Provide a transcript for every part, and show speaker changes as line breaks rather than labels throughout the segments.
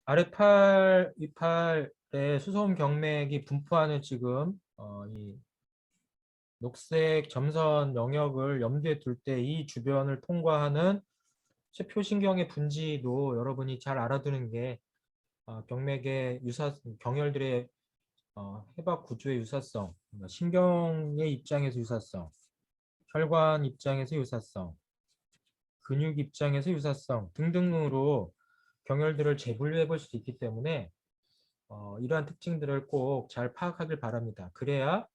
아래팔, 위팔의 수소음 경맥이 분포하는 지금 이 녹색 점선 영역을 염두에 둘 때 이 주변을 통과하는 표신경의 분지도 여러분이 잘 알아두는 게 경맥의 경혈들의 해박 구조의 유사성, 그러니까 신경의 입장에서 유사성, 혈관 입장에서 유사성, 근육 입장에서 유사성 등등으로 경혈들을 재분류해 볼 수 있기 때문에 이러한 특징들을 꼭 잘 파악하길 바랍니다. 그래야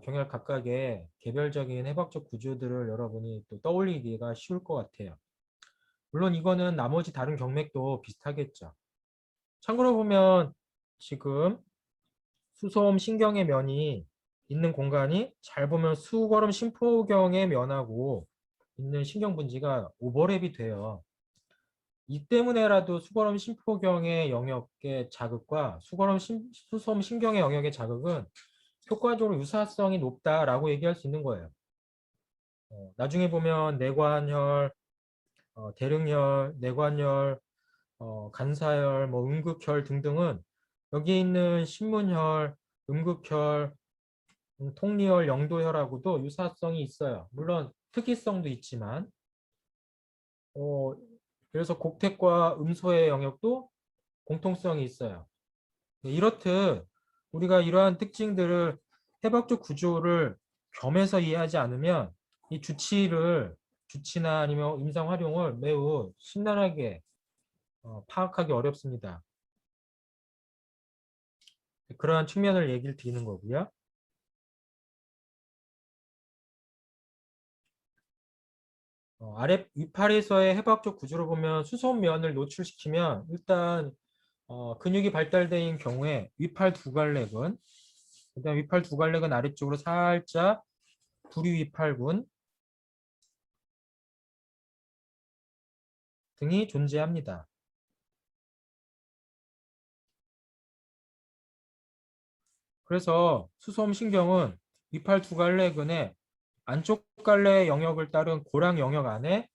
경혈 각각의 개별적인 해박적 구조들을 여러분이 또 떠올리기가 쉬울 것 같아요. 물론 이거는 나머지 다른 경맥도 비슷하겠죠. 참고로 보면 지금 수소음 신경의 면이 있는 공간이 잘 보면 수거름 심포경의 면하고 있는 신경 분지가 오버랩이 돼요. 이 때문에라도 수거름 심포경의 영역의 자극과 수소음 신경의 영역의 자극은 효과적으로 유사성이 높다라고 얘기할 수 있는 거예요. 나중에 보면 내관혈, 대릉혈, 내관혈, 간사혈, 뭐 음극혈 등등은 여기 있는 신문혈, 음극혈, 통리혈, 영도혈하고도 유사성이 있어요. 물론 특이성도 있지만 어, 그래서 곡택과 음소의 영역도 공통성이 있어요. 이렇듯 우리가 이러한 특징들을 해박적 구조를 겸해서 이해하지 않으면 이 주치나 아니면 임상 활용을 매우 심란하게 파악하기 어렵습니다. 그러한 측면을 얘기를 드리는 거고요. 아래 위팔에서의 해박적 구조를 보면 수소면을 노출시키면 일단 근육이 발달된 경우에 위팔 두갈래근, 그다음 위팔 두갈래근 아래쪽으로 살짝 부리위팔군 등이 존재합니다. 그래서 수소음 신경은 위팔 두갈래근의 안쪽 갈래 영역을 따른 고랑 영역 안에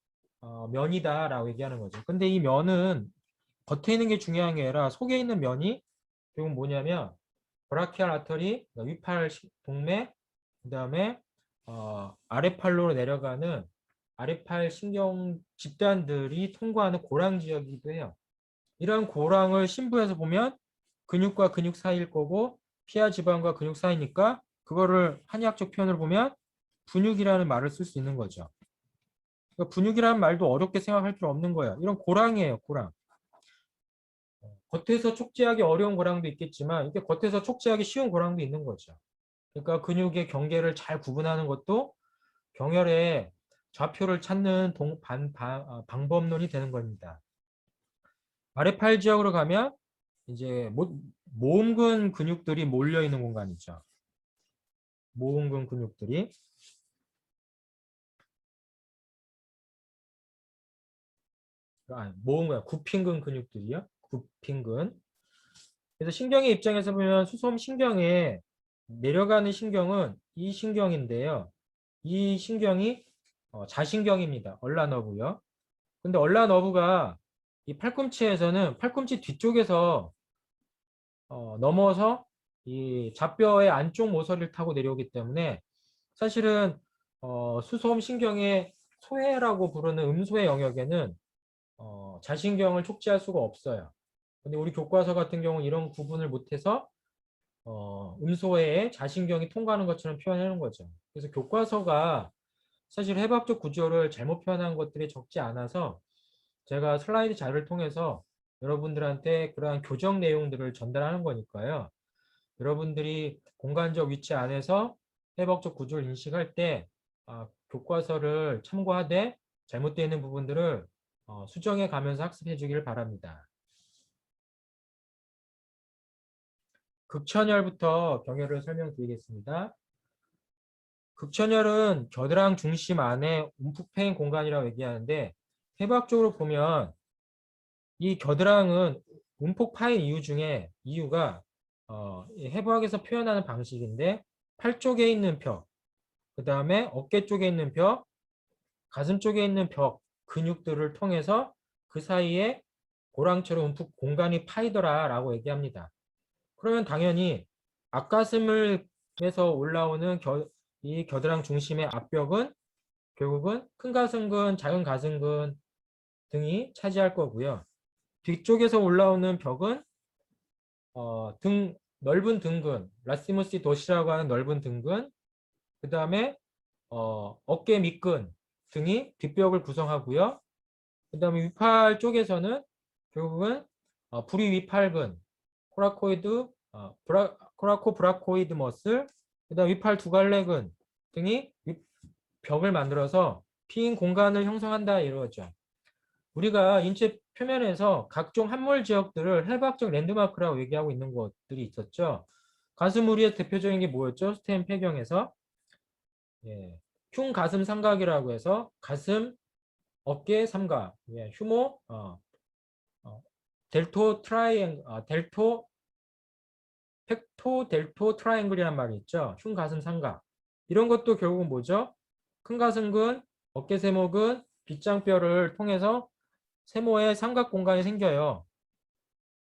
면이다라고 얘기하는 거죠. 근데 이 면은 겉에 있는 게 중요한 게 아니라 속에 있는 면이 결국 뭐냐면 브라키알 아터리, 위팔 동맥, 그다음에 아래팔로 내려가는 아래팔 신경 집단들이 통과하는 고랑 지역이기도 해요. 이런 고랑을 심부에서 보면 근육과 근육 사이일 거고 피하 지방과 근육 사이니까 그거를 한의학적 표현을 보면 분육이라는 말을 쓸 수 있는 거죠. 그러니까 분육이라는 말도 어렵게 생각할 필요 없는 거예요. 이런 고랑이에요, 고랑. 겉에서 촉지하기 어려운 고랑도 있겠지만 이게 겉에서 촉지하기 쉬운 고랑도 있는 거죠. 그러니까 근육의 경계를 잘 구분하는 것도 경혈의 좌표를 찾는 방법론이 되는 겁니다. 아래팔 지역으로 가면 이제 모음근 근육들이 몰려 있는 공간이죠. 모음근 근육들이 모음근 굽힌근 근육들이요. 굽힌근. 그래서 신경의 입장에서 보면 수소음 신경에 내려가는 신경은 이 신경인데요. 이 신경이 자신경입니다. 얼라너브요. 근데 얼라너브가 이 팔꿈치에서는 팔꿈치 뒤쪽에서 넘어서 이 좌뼈의 안쪽 모서리를 타고 내려오기 때문에 사실은 수소음 신경의 소해라고 부르는 음소해 영역에는 자신경을 촉지할 수가 없어요. 근데 우리 교과서 같은 경우는 이런 구분을 못해서 음소해에 자신경이 통과하는 것처럼 표현하는 거죠. 그래서 교과서가 사실 해박적 구조를 잘못 표현한 것들이 적지 않아서 제가 슬라이드 자료를 통해서 여러분들한테 그러한 교정 내용들을 전달하는 거니까요. 여러분들이 공간적 위치 안에서 해박적 구조를 인식할 때 교과서를 참고하되 잘못되어 있는 부분들을 수정해 가면서 학습해 주기를 바랍니다. 극천혈부터 경혈을 설명드리겠습니다. 극천혈은 겨드랑 중심 안에 움푹 패인 공간이라고 얘기하는데 해부학적으로 보면 이 겨드랑은 움푹 파인 이유가 해부학에서 표현하는 방식인데 팔 쪽에 있는 벽, 그 다음에 어깨 쪽에 있는 벽, 가슴 쪽에 있는 벽 근육들을 통해서 그 사이에 고랑처럼 움푹 공간이 파이더라라고 얘기합니다. 그러면 당연히 앞가슴에서 올라오는 이 겨드랑 중심의 앞벽은 결국은 큰 가슴근, 작은 가슴근 등이 차지할 거고요. 뒤쪽에서 올라오는 벽은 넓은 등근, 라시무스 도시라고 하는 넓은 등근, 그 다음에 어깨 밑근 등이 뒷벽을 구성하고요. 그 다음에 위팔 쪽에서는 결국은 부리 위팔근, 코라코 브라코이드 머슬, 그 다음 위팔 두갈래근 등이 벽을 만들어서 빈 공간을 형성한다 이러죠. 우리가 인체 표면에서 각종 함몰 지역들을 해부학적 랜드마크라고 얘기하고 있는 것들이 있었죠. 가슴우리의 대표적인 게 뭐였죠? 스테인 폐경에서 예, 흉 가슴 삼각이라고 해서 가슴, 어깨 삼각, 예, 휴모, 어, 델토 트라이앵, 펙토 델토 트라이앵글이란 말이 있죠. 흉 가슴 삼각. 이런 것도 결국은 뭐죠? 큰 가슴근, 어깨 세모근, 빗장뼈를 통해서 세모에 삼각 공간이 생겨요.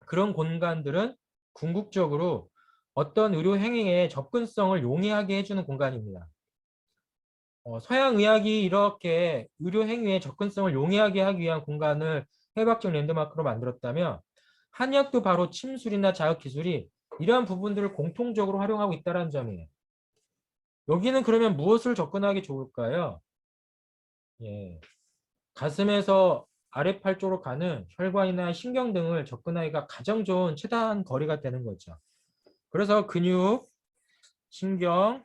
그런 공간들은 궁극적으로 어떤 의료 행위의 접근성을 용이하게 해주는 공간입니다. 서양 의학이 이렇게 의료 행위의 접근성을 용이하게 하기 위한 공간을 해부학적 랜드마크로 만들었다면 한의학도 바로 침술이나 자극 기술이 이러한 부분들을 공통적으로 활용하고 있다는 점이에요. 여기는 그러면 무엇을 접근하기 좋을까요? 예, 가슴에서 아래팔 쪽으로 가는 혈관이나 신경 등을 접근하기가 가장 좋은 최단 거리가 되는 거죠. 그래서 근육, 신경,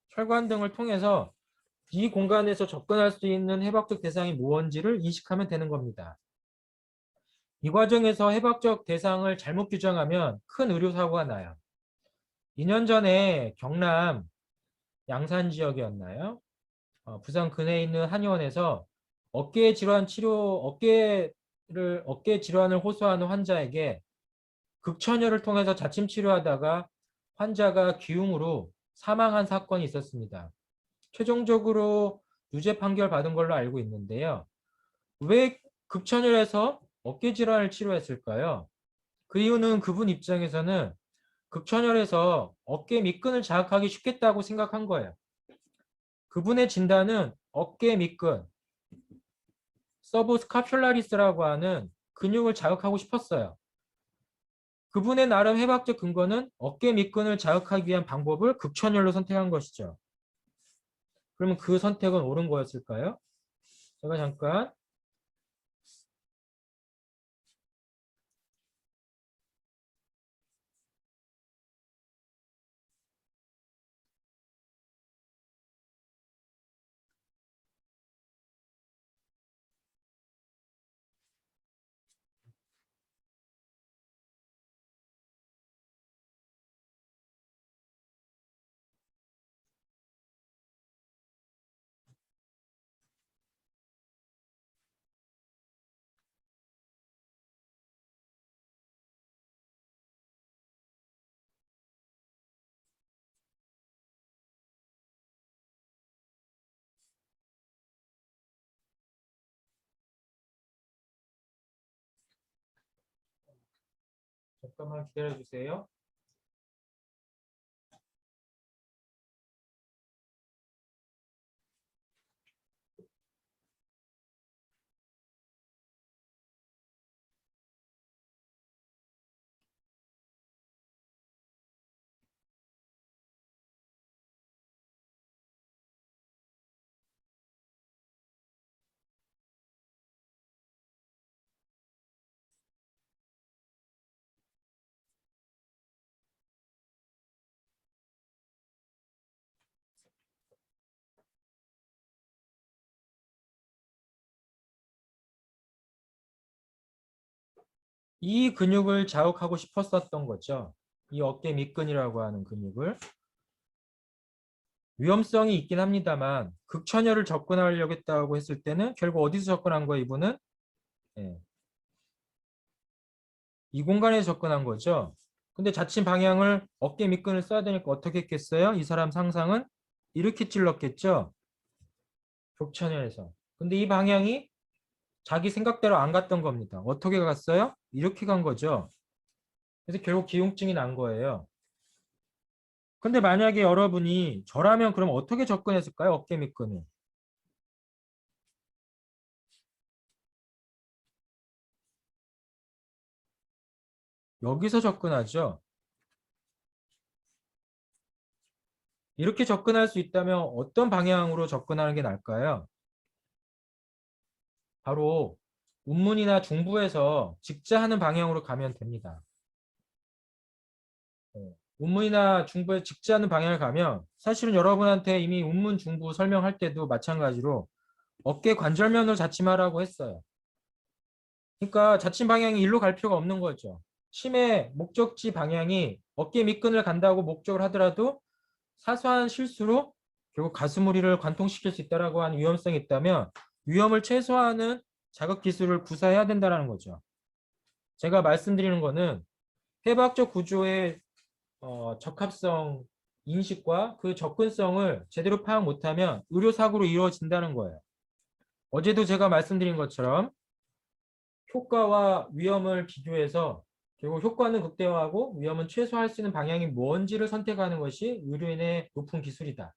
혈관 등을 통해서 이 공간에서 접근할 수 있는 해부학적 대상이 무언지를 인식하면 되는 겁니다. 이 과정에서 해부학적 대상을 잘못 규정하면 큰 의료사고가 나요. 2년 전에 경남 양산 지역이었나요? 부산 근해에 있는 한의원에서 어깨 질환을 호소하는 환자에게 극천혈을 통해서 자침 치료하다가 환자가 기흉으로 사망한 사건이 있었습니다. 최종적으로 유죄 판결 받은 걸로 알고 있는데요. 왜 극천혈에서 어깨 질환을 치료했을까요? 그 이유는 그분 입장에서는 극천혈에서 어깨 밑근을 자극하기 쉽겠다고 생각한 거예요. 그분의 진단은 어깨 밑근, 서브스카퓰라리스라고 하는 근육을 자극하고 싶었어요. 그분의 나름 해부학적 근거는 어깨 밑근을 자극하기 위한 방법을 극천혈로 선택한 것이죠. 그러면 그 선택은 옳은 거였을까요? 제가 잠깐 잠깐만 기다려 주세요. 이 근육을 자극하고 싶었었던 거죠. 이 어깨 밑근이라고 하는 근육을. 위험성이 있긴 합니다만 극천혈을 접근하려고 했다고 했을 때는 결국 어디서 접근한 거예요, 이분은? 예, 이 공간에서 접근한 거죠. 근데 자칫 방향을 어깨 밑근을 써야 되니까 어떻게 했겠어요? 이 사람 상상은 이렇게 찔렀겠죠. 극천혈에서. 근데 이 방향이 자기 생각대로 안 갔던 겁니다. 어떻게 갔어요? 이렇게 간 거죠. 그래서 결국 기흉증이 난 거예요. 근데 만약에 여러분이 저라면 그럼 어떻게 접근했을까요? 어깨 밑근을. 여기서 접근하죠. 이렇게 접근할 수 있다면 어떤 방향으로 접근하는 게 나을까요? 바로 운문이나 중부에서 직자하는 방향으로 가면 됩니다. 운문이나 중부에 직자하는 방향을 가면 사실은 여러분한테 이미 운문 중부 설명할 때도 마찬가지로 어깨 관절면을 자침하라고 했어요. 그러니까 자침 방향이 일로 갈 필요가 없는 거죠. 심의 목적지 방향이 어깨 밑근을 간다고 목적을 하더라도 사소한 실수로 결국 가슴우리를 관통시킬 수 있다라고 하는 위험성이 있다면 위험을 최소화하는 자극 기술을 구사해야 된다는 거죠. 제가 말씀드리는 거는 해부학적 구조의 적합성 인식과 그 접근성을 제대로 파악 못하면 의료사고로 이루어진다는 거예요. 어제도 제가 말씀드린 것처럼 효과와 위험을 비교해서 결국 효과는 극대화하고 위험은 최소화할 수 있는 방향이 뭔지를 선택하는 것이 의료인의 높은 기술이다.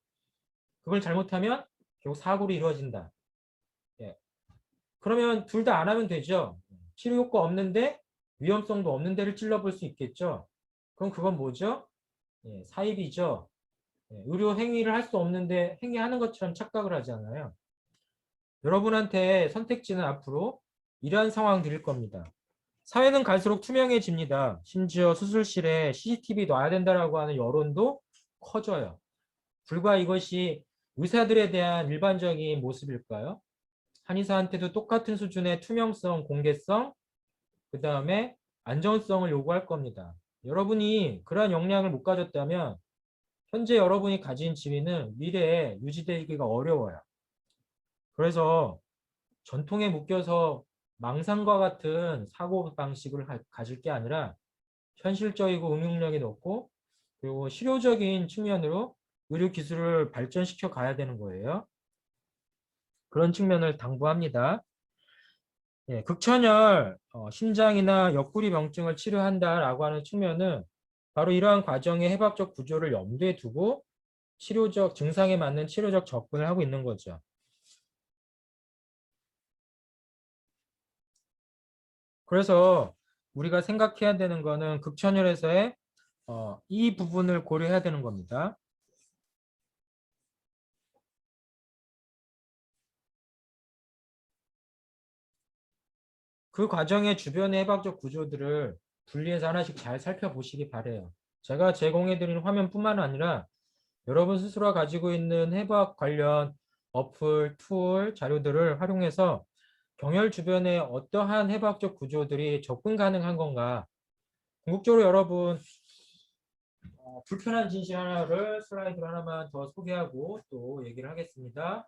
그걸 잘못하면 결국 사고로 이루어진다. 예. 그러면 둘 다 안 하면 되죠. 치료 효과 없는데 위험성도 없는 데를 찔러볼 수 있겠죠. 그럼 그건 뭐죠? 예, 사입이죠. 예, 의료 행위를 할 수 없는데 행위하는 것처럼 착각을 하잖아요. 여러분한테 선택지는 앞으로 이러한 상황 드릴 겁니다. 사회는 갈수록 투명해집니다. 심지어 수술실에 CCTV 놔야 된다라고 하는 여론도 커져요. 불과 이것이 의사들에 대한 일반적인 모습일까요? 한의사한테도 똑같은 수준의 투명성, 공개성, 그 다음에 안전성을 요구할 겁니다. 여러분이 그러한 역량을 못 가졌다면 현재 여러분이 가진 지위는 미래에 유지되기가 어려워요. 그래서 전통에 묶여서 망상과 같은 사고 방식을 가질 게 아니라 현실적이고 응용력이 높고 그리고 실효적인 측면으로 의료 기술을 발전시켜 가야 되는 거예요. 그런 측면을 당부합니다. 예, 극천열, 심장이나 옆구리 병증을 치료한다라고 하는 측면은 바로 이러한 과정의 해박적 구조를 염두에 두고 치료적 증상에 맞는 치료적 접근을 하고 있는 거죠. 그래서 우리가 생각해야 되는 거는 극천열에서의 이 부분을 고려해야 되는 겁니다. 그 과정의 주변의 해박적 구조들을 분리해서 하나씩 잘 살펴보시기 바래요. 제가 제공해드리는 화면뿐만 아니라 여러분 스스로가 가지고 있는 해부학 관련 어플, 툴, 자료들을 활용해서 경혈 주변에 어떠한 해부학적 구조들이 접근 가능한 건가. 궁극적으로 여러분 불편한 진실 하나를 슬라이드 하나만 더 소개하고 또 얘기를 하겠습니다.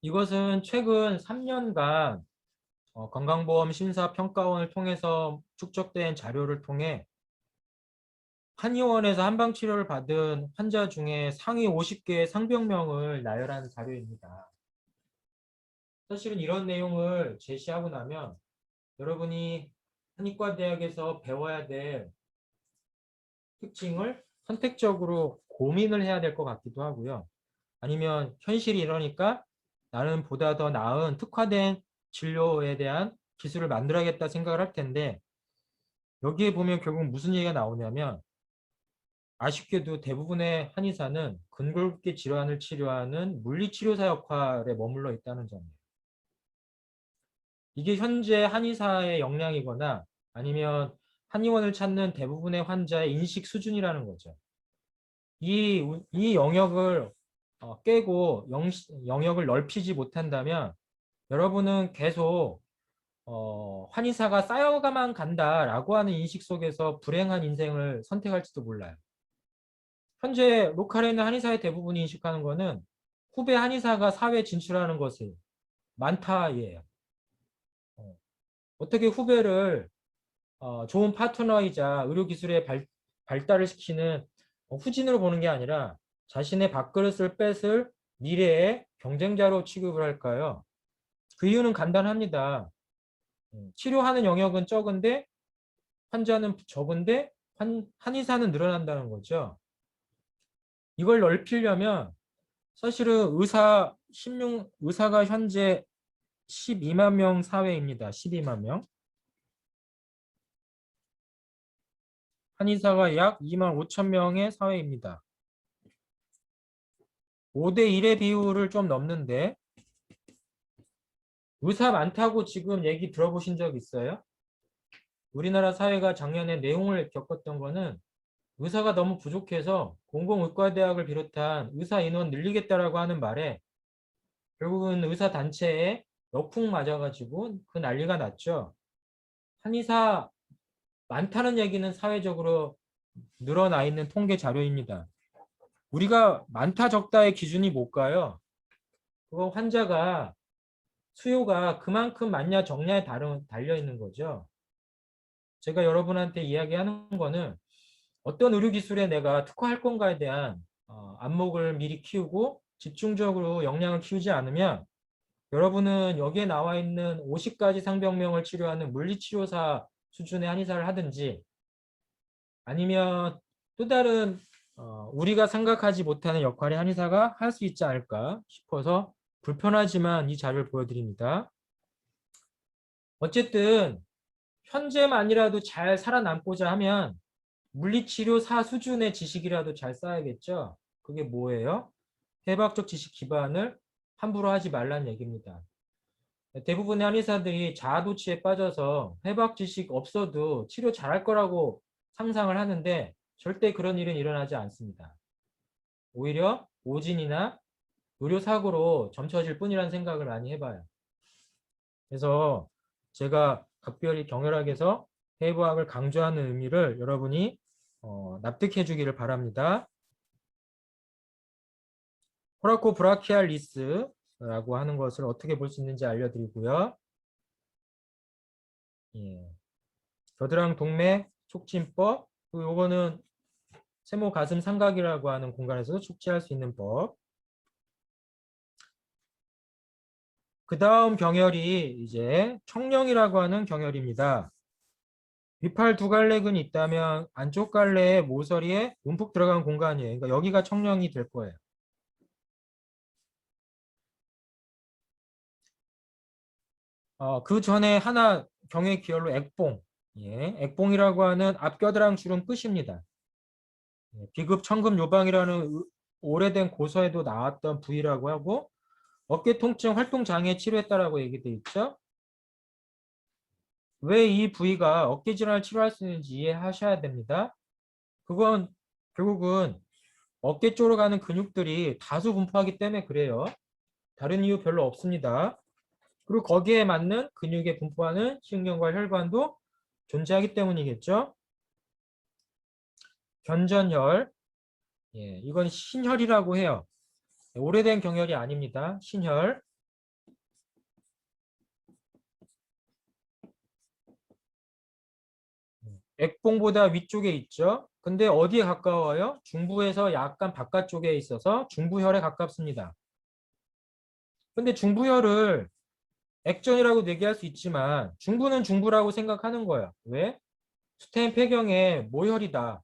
이것은 최근 3년간 건강보험 심사평가원을 통해서 축적된 자료를 통해 한의원에서 한방치료를 받은 환자 중에 상위 50개의 상병명을 나열한 자료입니다. 사실은 이런 내용을 제시하고 나면 여러분이 한의과대학에서 배워야 될 특징을 선택적으로 고민을 해야 될 것 같기도 하고요. 아니면 현실이 이러니까 나는 보다 더 나은 특화된 진료에 대한 기술을 만들어야겠다 생각을 할 텐데 여기에 보면 결국 무슨 얘기가 나오냐면 아쉽게도 대부분의 한의사는 근골격계 질환을 치료하는 물리치료사 역할에 머물러 있다는 점이에요. 이게 현재 한의사의 역량이거나 아니면 한의원을 찾는 대부분의 환자의 인식 수준이라는 거죠. 이 영역을 깨고 영역을 넓히지 못한다면 여러분은 계속 환희사가 쌓여가만 간다라고 하는 인식 속에서 불행한 인생을 선택할지도 몰라요. 현재 로컬에 있는 한의사의 대부분이 인식하는 거는 후배 한의사가 사회에 진출하는 것이 많다예요. 어떻게 후배를 좋은 파트너이자 의료기술의 발달을 시키는 후진으로 보는 게 아니라 자신의 밥그릇을 뺏을 미래의 경쟁자로 취급을 할까요? 그 이유는 간단합니다. 치료하는 영역은 적은데 환자는 적은데 한의사는 늘어난다는 거죠. 이걸 넓히려면 사실은 의사가 현재 12만 명 사회입니다. 12만 명. 한의사가 약 2만 5천 명의 사회입니다. 5대 1의 비율을 좀 넘는데 의사 많다고 지금 얘기 들어보신 적 있어요? 우리나라 사회가 작년에 내용을 겪었던 거는 의사가 너무 부족해서 공공의과대학을 비롯한 의사 인원 늘리겠다라고 하는 말에 결국은 의사 단체에 역풍 맞아가지고 그 난리가 났죠. 한의사 많다는 얘기는 사회적으로 늘어나 있는 통계 자료입니다. 우리가 많다 적다의 기준이 뭘까요? 그거 환자가 수요가 그만큼 많냐 적냐에 달려 있는 거죠. 제가 여러분한테 이야기하는 거는 어떤 의료기술에 내가 특화할 건가에 대한 안목을 미리 키우고 집중적으로 역량을 키우지 않으면 여러분은 여기에 나와 있는 50가지 상병명을 치료하는 물리치료사 수준의 한의사를 하든지 아니면 또 다른 우리가 생각하지 못하는 역할의 한의사가 할 수 있지 않을까 싶어서 불편하지만 이 자료를 보여드립니다. 어쨌든 현재만이라도 잘 살아남고자 하면 물리치료사 수준의 지식이라도 잘 쌓아야겠죠. 그게 뭐예요? 해박적 지식 기반을 함부로 하지 말라는 얘기입니다. 대부분의 한의사들이 자아도취에 빠져서 해박 지식 없어도 치료 잘할 거라고 상상을 하는데 절대 그런 일은 일어나지 않습니다. 오히려 오진이나 의료사고로 점쳐질 뿐이라는 생각을 많이 해봐요. 그래서 제가 각별히 경혈학에서 해부학을 강조하는 의미를 여러분이 납득해 주기를 바랍니다. 호라코브라키알리스라고 하는 것을 어떻게 볼 수 있는지 알려드리고요. 예. 겨드랑 동맥 촉진법, 요거는 세모 가슴 삼각이라고 하는 공간에서 촉지할 수 있는 법. 그 다음 경혈이 이제 청령이라고 하는 경혈입니다. 위팔 두 갈래근이 있다면 안쪽 갈래의 모서리에 움푹 들어간 공간이에요. 그러니까 여기가 청령이 될 거예요. 그 전에 하나 경의 기혈로 액봉, 예, 액봉이라고 하는 앞겨드랑 주름 끝입니다. 예, 비급 청금 요방이라는 오래된 고서에도 나왔던 부위라고 하고 어깨 통증 활동 장애 치료했다라고 얘기돼 있죠. 왜 이 부위가 어깨 질환을 치료할 수 있는지 이해하셔야 됩니다. 그건 결국은 어깨 쪽으로 가는 근육들이 다수 분포하기 때문에 그래요. 다른 이유 별로 없습니다. 그리고 거기에 맞는 근육에 분포하는 신경과 혈관도 존재하기 때문이겠죠. 견전혈, 예, 이건 신혈이라고 해요. 오래된 경혈이 아닙니다. 신혈. 액봉보다 위쪽에 있죠. 근데 어디에 가까워요? 중부에서 약간 바깥쪽에 있어서 중부혈에 가깝습니다. 근데 중부혈을 액전이라고 얘기할 수 있지만 중부는 중부라고 생각하는 거예요. 왜? 스테인 폐경의 모혈이다.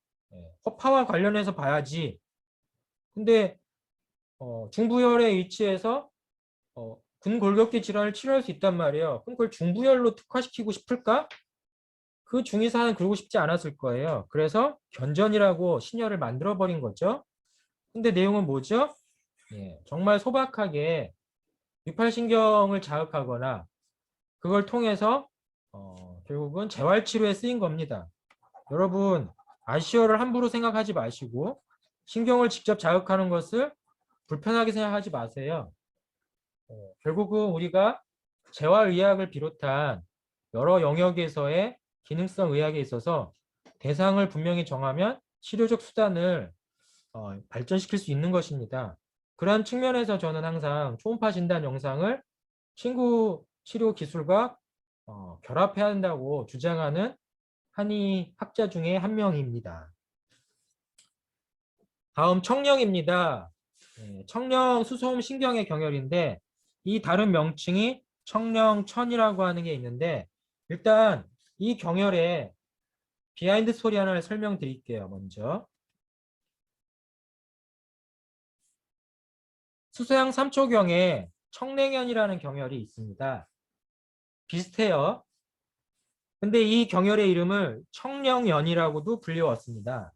허파와 관련해서 봐야지. 근데 중부혈의 위치에서 근골격계 질환을 치료할 수 있단 말이에요. 그럼 그걸 중부혈로 특화시키고 싶을까? 그 중의사는 그러고 싶지 않았을 거예요. 그래서 견전이라고 신혈을 만들어버린 거죠. 근데 내용은 뭐죠? 예, 정말 소박하게 위팔신경을 자극하거나 그걸 통해서 결국은 재활치료에 쓰인 겁니다. 여러분 아시어를 함부로 생각하지 마시고 신경을 직접 자극하는 것을 불편하게 생각하지 마세요. 결국은 우리가 재활의학을 비롯한 여러 영역에서의 기능성 의학에 있어서 대상을 분명히 정하면 치료적 수단을 발전시킬 수 있는 것입니다. 그런 측면에서 저는 항상 초음파 진단 영상을 친구 치료 기술과 결합해야 한다고 주장하는 한의 학자 중에 한 명입니다. 다음 청령입니다. 청령 수소음 신경의 경혈인데 이 다른 명칭이 청령천이라고 하는 게 있는데 일단 이 경혈의 비하인드 스토리 하나를 설명드릴게요. 먼저 수소양 3초경에 청랭연이라는 경혈이 있습니다. 비슷해요. 근데 이 경혈의 이름을 청령연이라고도 불려왔습니다.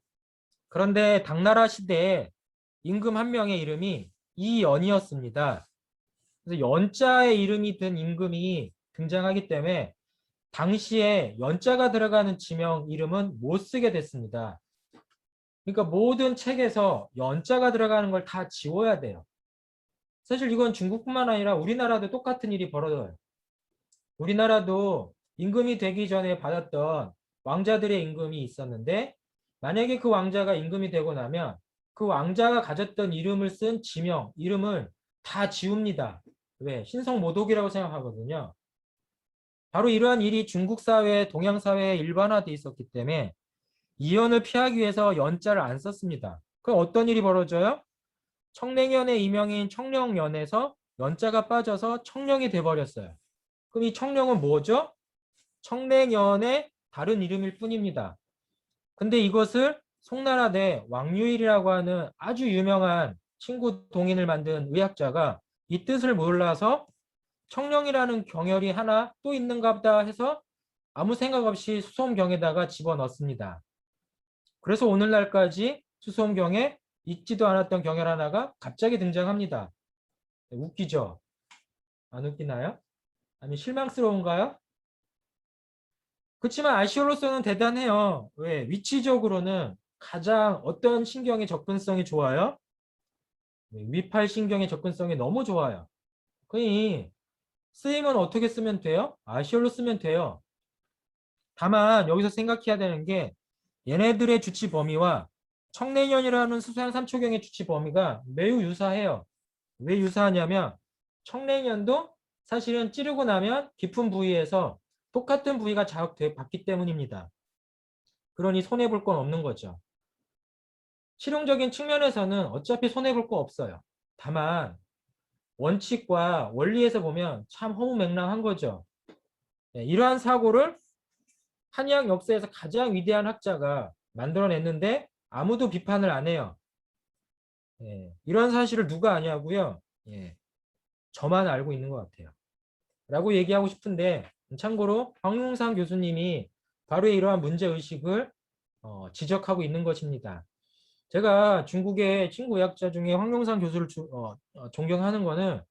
그런데 당나라 시대에 임금 한 명의 이름이 이연이었습니다. 그래서 연자의 이름이 든 임금이 등장하기 때문에 당시에 연자가 들어가는 지명 이름은 못 쓰게 됐습니다. 그러니까 모든 책에서 연자가 들어가는 걸 다 지워야 돼요. 사실 이건 중국뿐만 아니라 우리나라도 똑같은 일이 벌어져요. 우리나라도 임금이 되기 전에 받았던 왕자들의 임금이 있었는데 만약에 그 왕자가 임금이 되고 나면 그 왕자가 가졌던 이름을 쓴 지명, 이름을 다 지웁니다. 왜? 신성모독이라고 생각하거든요. 바로 이러한 일이 중국 사회, 동양 사회에 일반화돼 있었기 때문에 이연을 피하기 위해서 연자를 안 썼습니다. 그럼 어떤 일이 벌어져요? 청랭연의 이명인 청령연에서 연자가 빠져서 청령이 돼버렸어요. 그럼 이 청령은 뭐죠? 청랭연의 다른 이름일 뿐입니다. 근데 이것을 송나라 내 왕유일이라고 하는 아주 유명한 친구 동인을 만든 의학자가 이 뜻을 몰라서 청령이라는 경혈이 하나 또 있는가 보다 해서 아무 생각 없이 수소음경에다가 집어넣습니다. 그래서 오늘날까지 수소음경에 있지도 않았던 경혈 하나가 갑자기 등장합니다. 웃기죠? 안 웃기나요? 아니 실망스러운가요? 그렇지만 아시올로스는 대단해요. 왜? 위치적으로는 가장 어떤 신경의 접근성이 좋아요? 위팔 신경의 접근성이 너무 좋아요. 그러니 쓰임은 어떻게 쓰면 돼요? 아시올로 쓰면 돼요. 다만 여기서 생각해야 되는 게 얘네들의 주치 범위와 청래년이라는 수소양 3초경의 주치 범위가 매우 유사해요. 왜 유사하냐면 청래년도 사실은 찌르고 나면 깊은 부위에서 똑같은 부위가 자극받기 때문입니다. 그러니 손해볼 건 없는 거죠. 실용적인 측면에서는 어차피 손해볼 거 없어요. 다만 원칙과 원리에서 보면 참 허무맹랑한 거죠. 이러한 사고를 한의학 역사에서 가장 위대한 학자가 만들어냈는데 아무도 비판을 안 해요. 이런 사실을 누가 아냐고요? 저만 알고 있는 것 같아요. 라고 얘기하고 싶은데 참고로 황용상 교수님이 바로 이러한 문제의식을 지적하고 있는 것입니다. 제가 중국의 친구 의학자 중에 황용상 교수를 존경하는 거는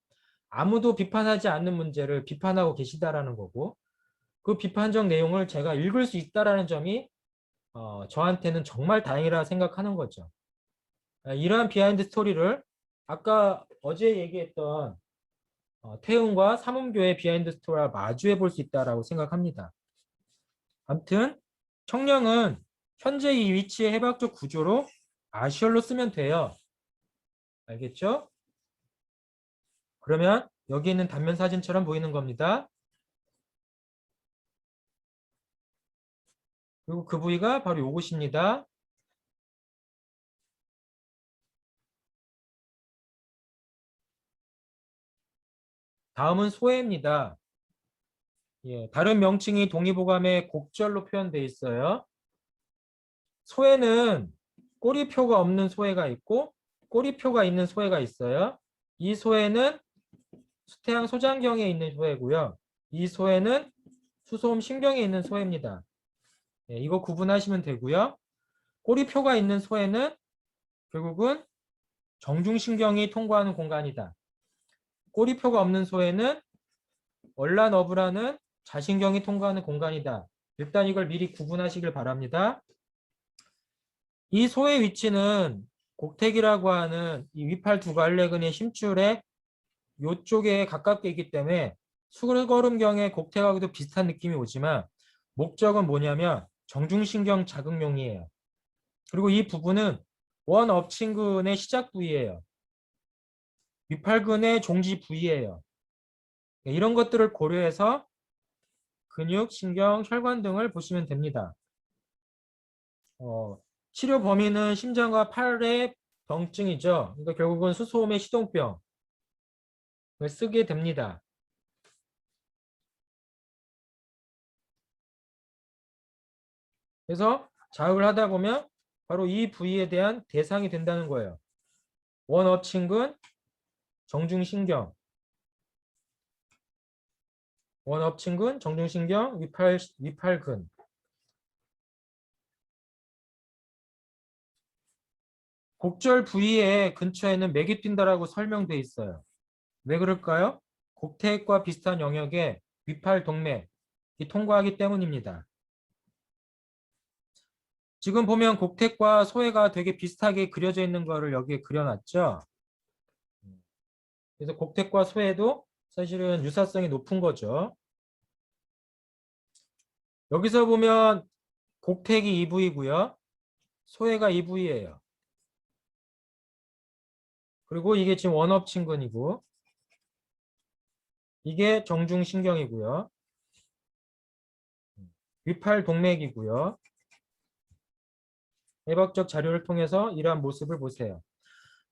아무도 비판하지 않는 문제를 비판하고 계시다라는 거고 그 비판적 내용을 제가 읽을 수 있다라는 점이 저한테는 정말 다행이라 생각하는 거죠. 이러한 비하인드 스토리를 아까 어제 얘기했던 태웅과 삼음교의 비하인드 스토리와 마주해 볼 수 있다라고 생각합니다. 아무튼 청령은 현재 이 위치의 해박적 구조로 아시얼로 쓰면 돼요. 알겠죠? 그러면 여기 있는 단면 사진처럼 보이는 겁니다. 그리고 그 부위가 바로 요것입니다. 다음은 소해입니다. 다른 명칭이 동의보감에 곡절로 표현되어 있어요. 소해는 꼬리표가 없는 소해가 있고 꼬리표가 있는 소해가 있어요. 이 소해는 수태양 소장경에 있는 소해고요. 이 소해는 수소음 신경에 있는 소해입니다. 이거 구분하시면 되고요. 꼬리표가 있는 소해는 결국은 정중신경이 통과하는 공간이다. 꼬리표가 없는 소해는 월란어부라는 자신경이 통과하는 공간이다. 일단 이걸 미리 구분하시길 바랍니다. 이 소의 위치는 곡택이라고 하는 이 위팔 두 갈래근의 심줄에 요쪽에 가깝게 있기 때문에 수걸음경의 곡택하고도 비슷한 느낌이 오지만 목적은 뭐냐면 정중신경 자극용이에요. 그리고 이 부분은 원업친근의 시작 부위예요. 위팔근의 종지 부위예요. 이런 것들을 고려해서 근육, 신경, 혈관 등을 보시면 됩니다. 치료 범위는 심장과 팔의 병증이죠. 그러니까 결국은 수소음의 시동병을 쓰게 됩니다. 그래서 자극을 하다 보면 바로 이 부위에 대한 대상이 된다는 거예요. 원업친근, 정중신경, 원업친근, 정중신경, 위팔근. 곡절 부위의 근처에는 맥이 뛴다라고 설명돼 있어요. 왜 그럴까요? 곡택과 비슷한 영역에 위팔 동맥이 통과하기 때문입니다. 지금 보면 곡택과 소해가 되게 비슷하게 그려져 있는 거를 여기에 그려놨죠. 그래서 곡택과 소해도 사실은 유사성이 높은 거죠. 여기서 보면 곡택이 이 부위고요. 소해가 이 부위예요. 그리고 이게 지금 원업친근이고 이게 정중신경이고요. 위팔 동맥이고요. 해부학적 자료를 통해서 이러한 모습을 보세요.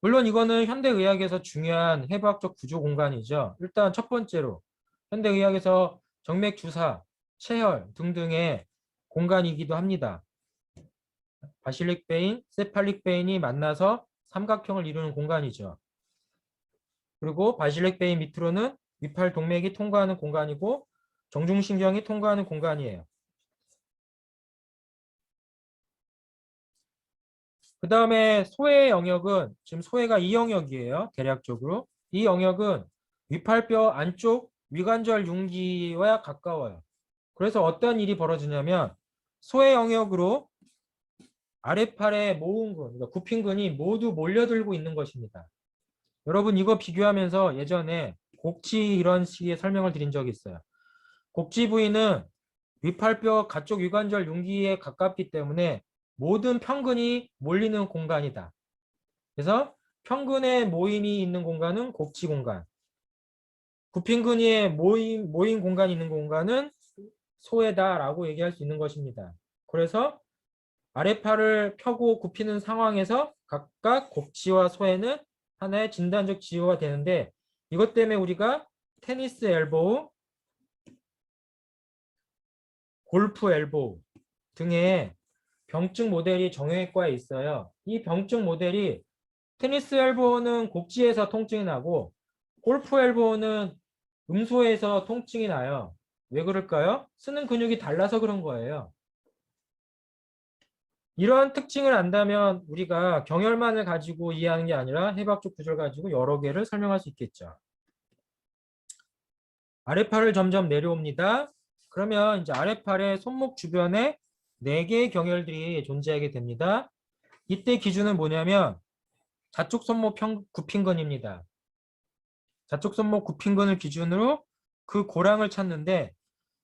물론 이거는 현대의학에서 중요한 해부학적 구조 공간이죠. 일단 첫 번째로 현대의학에서 정맥 주사, 체혈 등등의 공간이기도 합니다. 바실릭 베인, 세팔릭 베인이 만나서 삼각형을 이루는 공간이죠. 그리고 바실릭 베인 밑으로는 위팔 동맥이 통과하는 공간이고 정중신경이 통과하는 공간이에요. 그 다음에 소해 영역은 지금 소해가 이 영역이에요. 대략적으로. 이 영역은 위팔뼈 안쪽 위관절 융기와 가까워요. 그래서 어떤 일이 벌어지냐면 소해 영역으로 아랫팔의 모음근, 그러니까 굽힌근이 모두 몰려들고 있는 것입니다. 여러분 이거 비교하면서 예전에 곡지 이런 식의 설명을 드린 적이 있어요. 곡지 부위는 위팔뼈 가쪽 위관절 융기에 가깝기 때문에 모든 편근이 몰리는 공간이다. 그래서 편근의 모임이 있는 공간은 곡지 공간, 굽힌근의 모인 공간이 있는 공간은 소해다라고 얘기할 수 있는 것입니다. 그래서 아랫팔을 펴고 굽히는 상황에서 각각 곡지와 소해는 하나의 진단적 지호가 되는데 이것 때문에 우리가 테니스 엘보우, 골프 엘보우 등의 병증 모델이 정형외과에 있어요. 이 병증 모델이 테니스 엘보는 곡지에서 통증이 나고 골프 엘보는 음소에서 통증이 나요. 왜 그럴까요? 쓰는 근육이 달라서 그런 거예요. 이러한 특징을 안다면 우리가 경혈만을 가지고 이해하는 게 아니라 해부학적 구조를 가지고 여러 개를 설명할 수 있겠죠. 아랫팔을 점점 내려옵니다. 그러면 이제 아랫팔의 손목 주변에 4개의 경혈들이 존재하게 됩니다. 이때 기준은 뭐냐면 좌측 손목 굽힌근입니다. 좌측 손목 굽힌근을 기준으로 그 고랑을 찾는데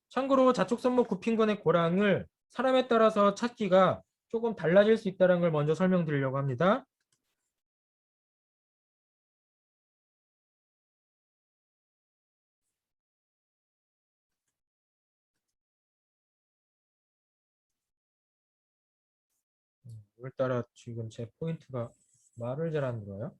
참고로 좌측 손목 굽힌근의 고랑을 사람에 따라서 찾기가 조금 달라질 수 있다는 걸 먼저 설명드리려고 합니다. 오늘따라 지금 제 포인트가 말을 잘 안 들어요.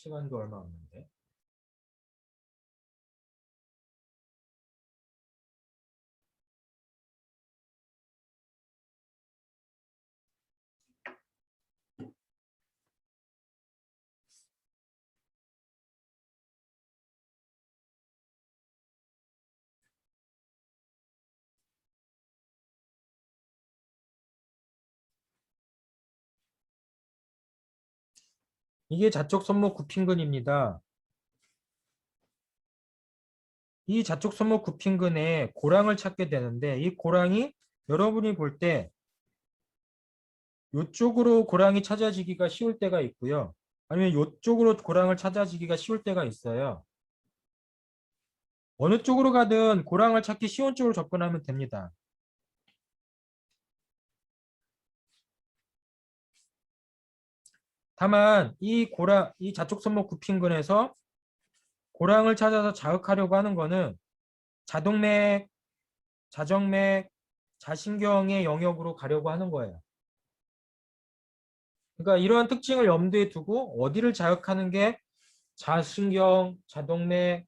시간도 얼마 없는데. 이게 좌측 손목 굽힌근입니다. 이 좌측 손목 굽힌근에 고랑을 찾게 되는데 이 고랑이 여러분이 볼 때 이쪽으로 고랑이 찾아지기가 쉬울 때가 있고요. 아니면 이쪽으로 고랑을 찾아지기가 쉬울 때가 있어요. 어느 쪽으로 가든 고랑을 찾기 쉬운 쪽으로 접근하면 됩니다. 다만 이 좌측 손목 굽힌근에서 고랑을 찾아서 자극하려고 하는 거는 자동맥, 자정맥, 자신경의 영역으로 가려고 하는 거예요. 그러니까 이러한 특징을 염두에 두고 어디를 자극하는 게 자신경, 자동맥,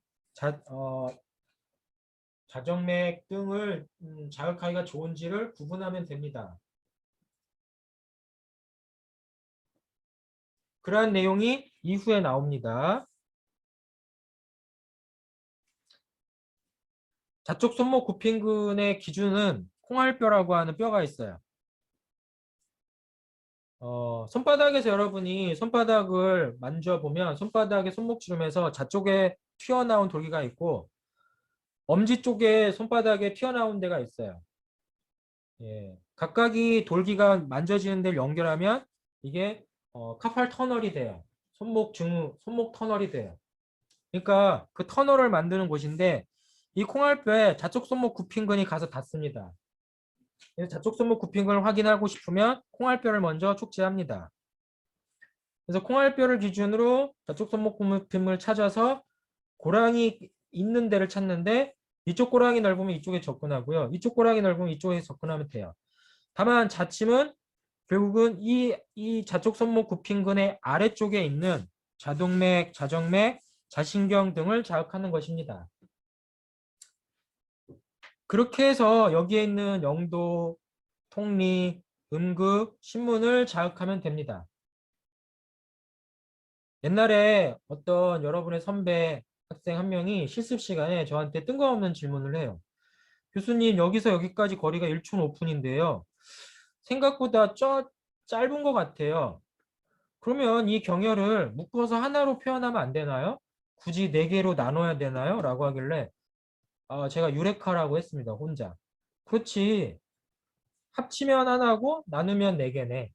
자정맥 등을 자극하기가 좋은지를 구분하면 됩니다. 그러한 내용이 이후에 나옵니다. 좌측 손목 굽힌근의 기준은 콩알뼈라고 하는 뼈가 있어요. 손바닥에서 여러분이 손바닥을 만져보면 손바닥에 손목주름에서 좌쪽에 튀어나온 돌기가 있고 엄지 쪽에 손바닥에 튀어나온 데가 있어요. 예, 각각이 돌기가 만져지는 데를 연결하면 이게 카팔 터널이 돼요. 손목 터널이 돼요. 그러니까 그 터널을 만드는 곳인데 이 콩알뼈에 좌측 손목 굽힌근이 가서 닿습니다. 그래서 좌측 손목 굽힌근을 확인하고 싶으면 콩알뼈를 먼저 축지합니다. 그래서 콩알뼈를 기준으로 좌측 손목 굽힘을 찾아서 고랑이 있는 데를 찾는데 이쪽 고랑이 넓으면 이쪽에 접근하고요. 이쪽 고랑이 넓으면 이쪽에 접근하면 돼요. 다만 자침은 결국은 이 좌측 손목 굽힌근의 아래쪽에 있는 자동맥, 자정맥, 자신경 등을 자극하는 것입니다. 그렇게 해서 여기에 있는 영도, 통리, 음극, 신문을 자극하면 됩니다. 옛날에 어떤 여러분의 선배 학생 한 명이 실습 시간에 저한테 뜬금없는 질문을 해요. 교수님, 여기서 여기까지 거리가 1,5푼인데요. 생각보다 짧은 것 같아요. 그러면 이 경혈을 묶어서 하나로 표현하면 안 되나요? 굳이 네 개로 나눠야 되나요? 라고 하길래 제가 유레카라고 했습니다. 혼자. 그렇지. 합치면 하나고 나누면 네 개네.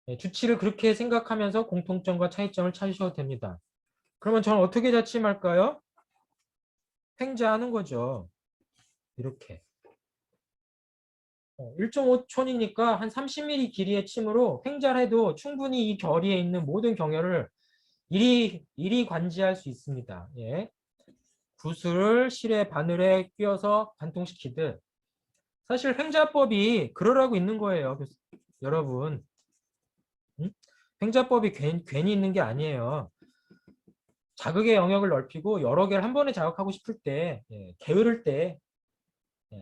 네, 주치를 그렇게 생각하면서 공통점과 차이점을 찾으셔도 됩니다. 그러면 저는 어떻게 자침할까요? 횡자하는 거죠. 이렇게. 1.5촌이니까 한 30mm 길이의 침으로 횡자를 해도 충분히 이 결의에 있는 모든 경혈을 이리 관지할 수 있습니다. 예. 구슬을 실에 바늘에 끼워서 관통시키듯 사실 횡자법이 그러라고 있는 거예요. 여러분. 응? 횡자법이 괜히 있는 게 아니에요. 자극의 영역을 넓히고 여러 개를 한 번에 자극하고 싶을 때 게으를 때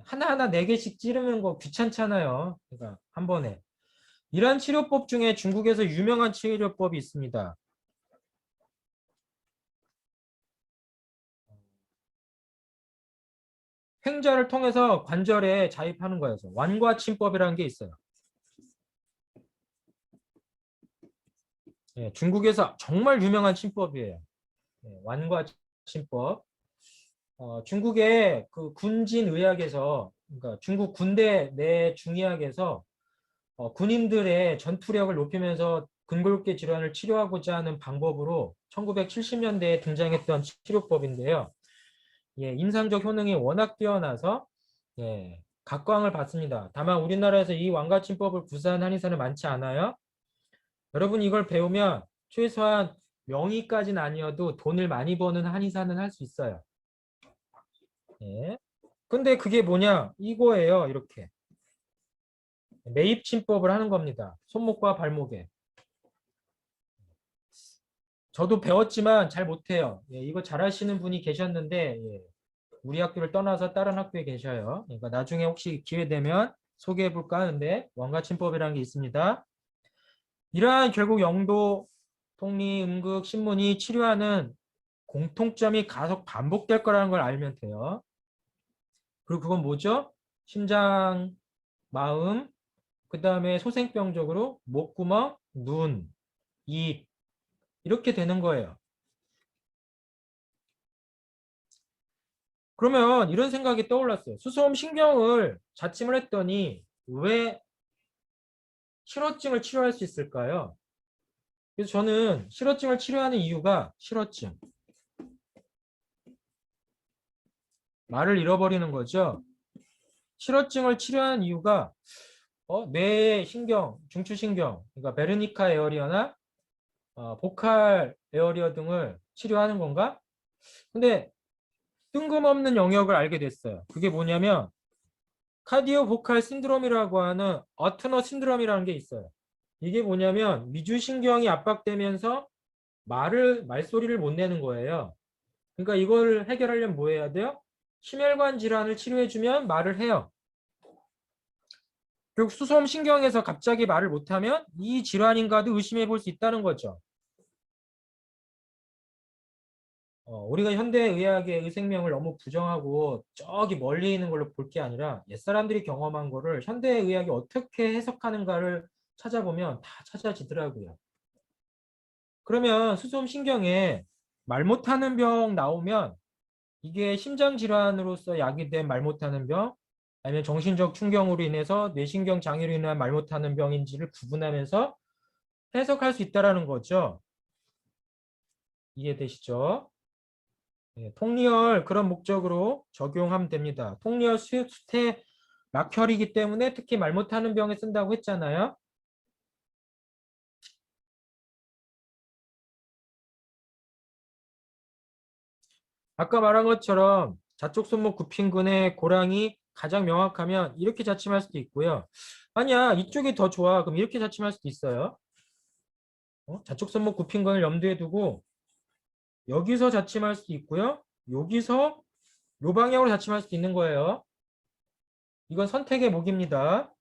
하나하나 네 개씩 찌르는 거 귀찮잖아요. 그러니까 한 번에. 이러한 치료법 중에 중국에서 유명한 치료법이 있습니다. 횡자를 통해서 관절에 자입하는 거여서 완과침법이라는 게 있어요. 중국에서 정말 유명한 침법이에요. 완과침법. 중국의 그 군진의학에서 그러니까 중국 군대 내 중의학에서 군인들의 전투력을 높이면서 근골격 질환을 치료하고자 하는 방법으로 1970년대에 등장했던 치료법인데요. 임상적 효능이 워낙 뛰어나서 각광을 받습니다. 다만 우리나라에서 이 완과침법을 구사한 한의사는 많지 않아요. 여러분 이걸 배우면 최소한 명의까지는 아니어도 돈을 많이 버는 한의사는 할 수 있어요. 근데 그게 뭐냐? 이거예요. 이렇게. 매입침법을 하는 겁니다. 손목과 발목에. 저도 배웠지만 잘 못해요. 이거 잘하시는 분이 계셨는데 우리 학교를 떠나서 다른 학교에 계셔요. 그러니까 나중에 혹시 기회 되면 소개해 볼까 하는데 원가침법이라는 게 있습니다. 이러한 결국 영도, 통리, 음극, 신문이 치료하는 공통점이 계속 반복될 거라는 걸 알면 돼요. 그리고 그건 뭐죠? 심장, 마음, 그 다음에 소생병적으로 목구멍, 눈, 입, 이렇게 되는 거예요. 그러면 이런 생각이 떠올랐어요. 수소음 신경을 자침을 했더니 왜 실어증을 치료할 수 있을까요? 그래서 저는 실어증을 치료하는 이유가 실어증. 말을 잃어버리는 거죠. 실어증을 치료하는 이유가 뇌의 신경, 중추신경, 그러니까 베르니카 에어리어나 보칼 에어리어 등을 치료하는 건가? 근데 뜬금없는 영역을 알게 됐어요. 그게 뭐냐면 카디오 보칼 신드롬이라고 하는 어트너 신드롬이라는 게 있어요. 이게 뭐냐면 미주신경이 압박되면서 말소리를 못 내는 거예요. 그러니까 이걸 해결하려면 뭐 해야 돼요? 심혈관 질환을 치료해주면 말을 해요. 결국 수소음 신경에서 갑자기 말을 못하면 이 질환인가도 의심해 볼 수 있다는 거죠. 우리가 현대의학의 의생명을 너무 부정하고 저기 멀리 있는 걸로 볼 게 아니라 옛사람들이 경험한 거를 현대의학이 어떻게 해석하는가를 찾아보면 다 찾아지더라고요. 그러면 수소음 신경에 말 못하는 병 나오면 이게 심장 질환으로서 야기된 말 못하는 병, 아니면 정신적 충격으로 인해서 뇌신경 장애로 인한 말 못하는 병인지를 구분하면서 해석할 수 있다는 거죠. 이해되시죠? 네, 통리열 그런 목적으로 적용하면 됩니다. 통리열 수태 막혈이기 때문에 특히 말 못하는 병에 쓴다고 했잖아요. 아까 말한 것처럼 좌쪽 손목 굽힌근의 고랑이 가장 명확하면 이렇게 자침할 수도 있고요. 아니야, 이쪽이 더 좋아. 그럼 이렇게 자침할 수도 있어요. 좌쪽 손목 굽힌근을 염두에 두고 여기서 자침할 수도 있고요. 여기서 요 방향으로 자침할 수도 있는 거예요. 이건 선택의 목입니다.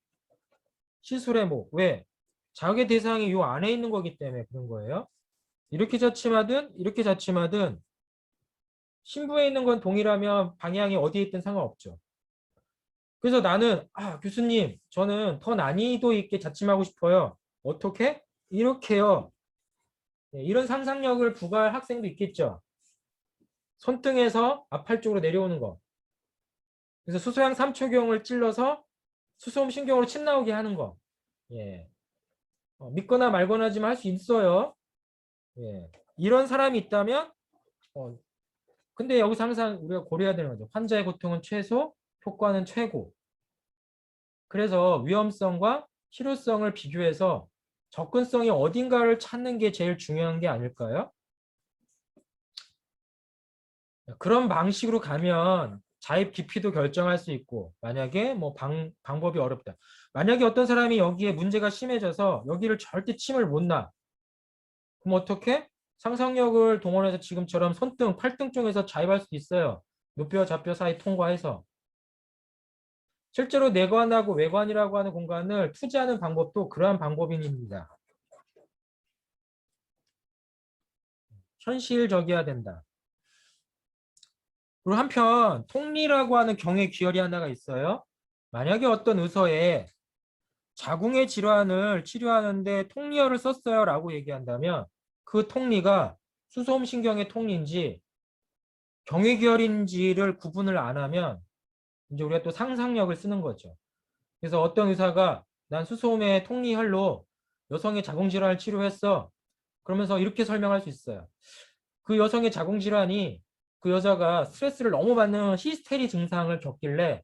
시술의 목. 왜? 자극의 대상이 요 안에 있는 거기 때문에 그런 거예요. 이렇게 자침하든 이렇게 자침하든 심부에 있는 건 동일하면 방향이 어디에 있든 상관없죠. 그래서 나는 교수님 저는 더 난이도 있게 자침하고 싶어요. 어떻게? 이렇게요. 네, 이런 상상력을 부과할 학생도 있겠죠. 손등에서 앞팔 쪽으로 내려오는 거. 그래서 수소양 3초경을 찔러서 수소음 신경으로 침 나오게 하는 거. 예. 믿거나 말거나 하지만 할 수 있어요. 예. 이런 사람이 있다면 어, 근데 여기서 항상 우리가 고려해야 되는 거죠. 환자의 고통은 최소, 효과는 최고. 그래서 위험성과 실효성을 비교해서 접근성이 어딘가를 찾는 게 제일 중요한 게 아닐까요? 그런 방식으로 가면 자입 깊이도 결정할 수 있고 만약에 뭐 방법이 어렵다. 만약에 어떤 사람이 여기에 문제가 심해져서 여기를 절대 침을 못 놔. 그럼 어떻게? 상상력을 동원해서 지금처럼 손등, 팔등 쪽에서 자입할 수도 있어요. 노뼈와 좌뼈 사이 통과해서. 실제로 내관하고 외관이라고 하는 공간을 투지하는 방법도 그러한 방법입니다. 현실적이어야 된다. 그리고 한편 통리라고 하는 경의 기혈이 하나가 있어요. 만약에 어떤 의서에 자궁의 질환을 치료하는데 통리혈을 썼어요 라고 얘기한다면 그 통리가 수소음신경의 통리인지 경외기혈인지를 구분을 안 하면 이제 우리가 또 상상력을 쓰는 거죠. 그래서 어떤 의사가 난 수소음의 통리혈로 여성의 자궁질환을 치료했어. 그러면서 이렇게 설명할 수 있어요. 그 여성의 자궁질환이 그 여자가 스트레스를 너무 받는 히스테리 증상을 겪길래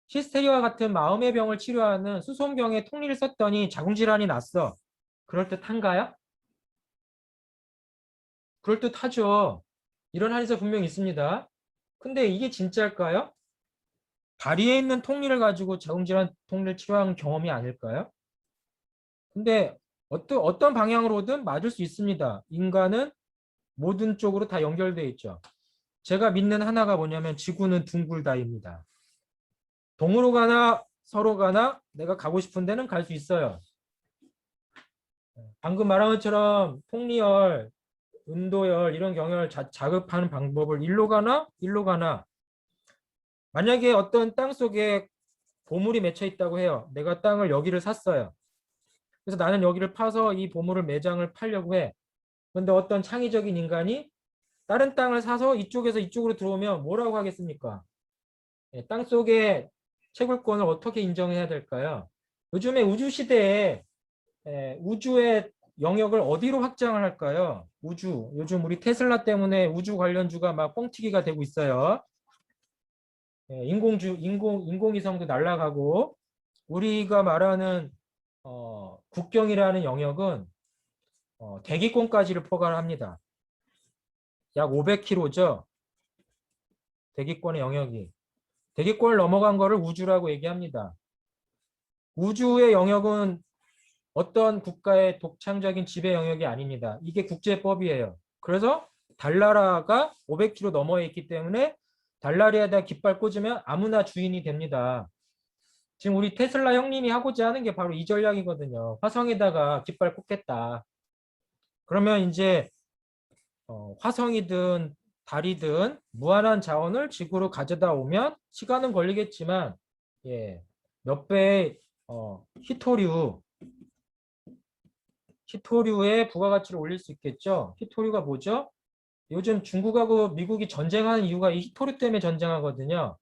히스테리와 같은 마음의 병을 치료하는 수소음경의 통리를 썼더니 자궁질환이 났어. 그럴듯한가요? 그럴듯하죠. 이런 한의사 분명히 있습니다. 근데 이게 진짜일까요? 다리에 있는 통리를 가지고 자궁질환 통리를 치료한 경험이 아닐까요? 근데 어떤 방향으로든 맞을 수 있습니다. 인간은 모든 쪽으로 다 연결되어 있죠. 제가 믿는 하나가 뭐냐면 지구는 둥글다입니다. 동으로 가나 서로 가나 내가 가고 싶은 데는 갈 수 있어요. 방금 말한 것처럼 통리열, 음도열 이런 경혈 자극하는 방법을 일로 가나 일로 가나 만약에 어떤 땅 속에 보물이 맺혀 있다고 해요. 내가 땅을 여기를 샀어요. 그래서 나는 여기를 파서 이 보물을 매장을 팔려고 해. 그런데 어떤 창의적인 인간이 다른 땅을 사서 이쪽에서 이쪽으로 들어오면 뭐라고 하겠습니까? 예, 땅 속의 채굴권을 어떻게 인정해야 될까요? 요즘에 우주 시대에 우주의 영역을 어디로 확장을 할까요? 우주. 요즘 우리 테슬라 때문에 우주 관련주가 막 뻥튀기가 되고 있어요. 인공위성도 날아가고 우리가 말하는 국경이라는 영역은 대기권까지를 포괄합니다. 약 500km죠. 대기권의 영역이. 대기권을 넘어간 거를 우주라고 얘기합니다. 우주의 영역은 어떤 국가의 독창적인 지배 영역이 아닙니다. 이게 국제법이에요. 그래서 달나라가 500km 너머에 있기 때문에 달나라에다 깃발 꽂으면 아무나 주인이 됩니다. 지금 우리 테슬라 형님이 하고자 하는 게 바로 이 전략이거든요. 화성에다가 깃발 꽂겠다. 그러면 이제 화성이든 달이든 무한한 자원을 지구로 가져다 오면 시간은 걸리겠지만 예, 몇 배의 히토류의 부가가치를 올릴 수 있겠죠. 히토류가 뭐죠? 요즘 중국하고 미국이 전쟁하는 이유가 이 히토류 때문에 전쟁하거든요.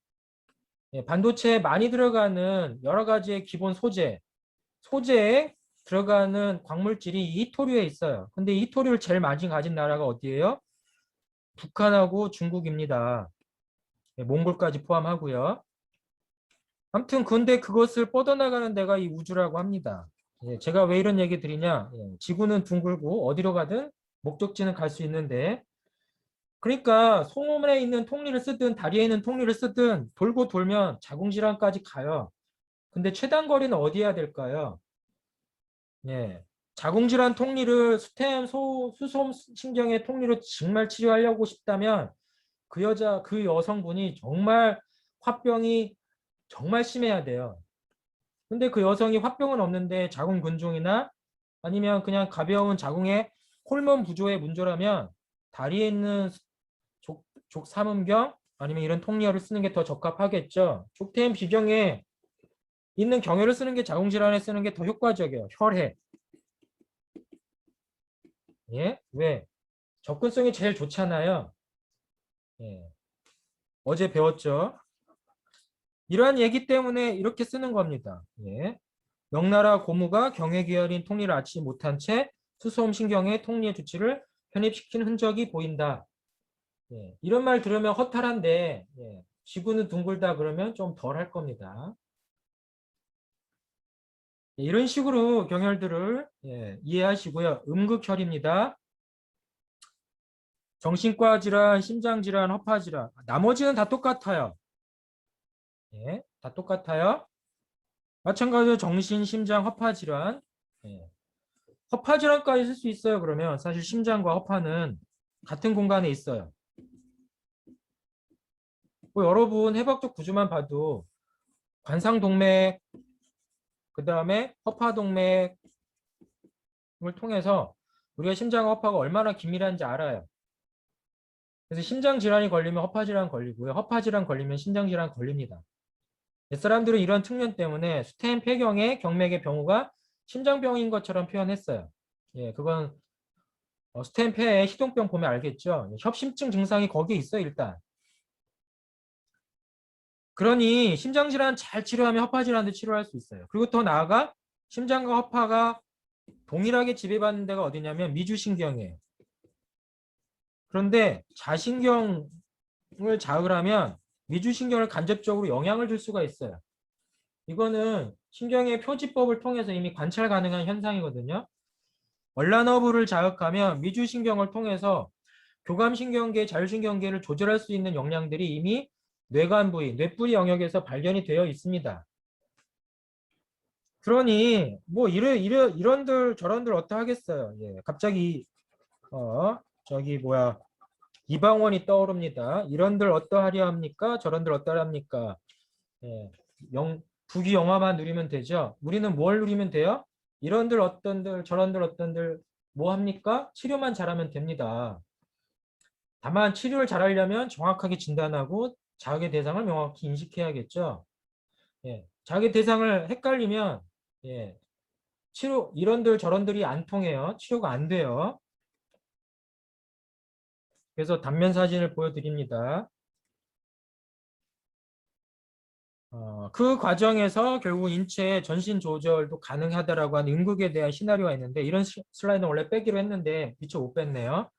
예, 반도체에 많이 들어가는 여러 가지의 기본 소재에 들어가는 광물질이 이 히토류에 있어요. 근데 이 히토류를 제일 많이 가진 나라가 어디예요? 북한하고 중국입니다. 예, 몽골까지 포함하고요. 아무튼 근데 그것을 뻗어나가는 데가 이 우주라고 합니다. 예, 제가 왜 이런 얘기 드리냐? 예, 지구는 둥글고 어디로 가든 목적지는 갈 수 있는데 그러니까 송원에 있는 통리를 쓰든 다리에 있는 통리를 쓰든 돌고 돌면 자궁질환까지 가요. 근데 최단 거리는 어디 해야 될까요? 예. 자궁질환 통리를 수소음 신경의 통리로 정말 치료하려고 싶다면 그 여성분이 정말 화병이 정말 심해야 돼요. 근데 그 여성이 화병은 없는데 자궁근종이나 아니면 그냥 가벼운 자궁의 호르몬 부조의 문제라면 다리에 있는 족삼음경 아니면 이런 통리혈을 쓰는 게 더 적합하겠죠. 족태임 비경에 있는 경혈을 쓰는 게 자궁질환에 쓰는 게 더 효과적이에요. 혈해. 예? 왜? 접근성이 제일 좋잖아요. 예. 어제 배웠죠. 이러한 얘기 때문에 이렇게 쓰는 겁니다. 예. 명나라 고무가 경외계열인 통리를 앓지 못한 채 수소음 신경의 통리의 주치를 편입시킨 흔적이 보인다. 예. 이런 말 들으면 허탈한데 예. 지구는 둥글다 그러면 좀 덜 할 겁니다. 예. 이런 식으로 경혈들을 예. 이해하시고요. 음극혈입니다. 정신과 질환, 심장 질환, 허파 질환. 나머지는 다 똑같아요. 예. 다 똑같아요. 마찬가지로 정신, 심장, 허파 질환. 예. 허파 질환까지 쓸 수 있어요. 그러면 사실 심장과 허파는 같은 공간에 있어요. 뭐 여러분 해박적 구조만 봐도 관상동맥, 그 다음에 허파동맥을 통해서 우리가 심장과 허파가 얼마나 긴밀한지 알아요. 그래서 심장 질환이 걸리면 허파 질환 걸리고요. 허파 질환 걸리면 심장 질환 걸립니다. 사람들은 이런 측면 때문에 스텐 폐경의 경맥의 병우가 심장병인 것처럼 표현했어요. 예, 그건 스텐 폐의 희동병 보면 알겠죠. 협심증 증상이 거기에 있어요, 일단. 그러니 심장질환 잘 치료하면 허파질환도 치료할 수 있어요. 그리고 더 나아가 심장과 허파가 동일하게 지배받는 데가 어디냐면 미주신경이에요. 그런데 자신경을 자극하면 미주신경을 간접적으로 영향을 줄 수가 있어요. 이거는 신경의 표지법을 통해서 이미 관찰 가능한 현상이거든요. 월란허브를 자극하면 미주신경을 통해서 교감신경계, 자율신경계를 조절할 수 있는 역량들이 이미 뇌관 부위, 뇌뿌리 영역에서 발견이 되어 있습니다. 그러니 뭐 이런들 저런들 어떠하겠어요. 예, 갑자기 저기 뭐야 이방원이 떠오릅니다. 이런들 어떠하려 합니까? 저런들 어떠하려 합니까? 예, 부귀 영화만 누리면 되죠. 우리는 뭘 누리면 돼요? 이런들 어떤들 저런들 어떤들 뭐 합니까? 치료만 잘하면 됩니다. 다만 치료를 잘하려면 정확하게 진단하고 자극의 대상을 명확히 인식해야겠죠. 예, 자극의 대상을 헷갈리면 예, 치료 이런들 저런들이 안 통해요. 치료가 안 돼요. 그래서 단면 사진을 보여드립니다. 그 과정에서 결국 인체의 전신 조절도 가능하다라고 하는 응급에 대한 시나리오가 있는데 이런 슬라이드는 원래 빼기로 했는데 미처 못 뺐네요.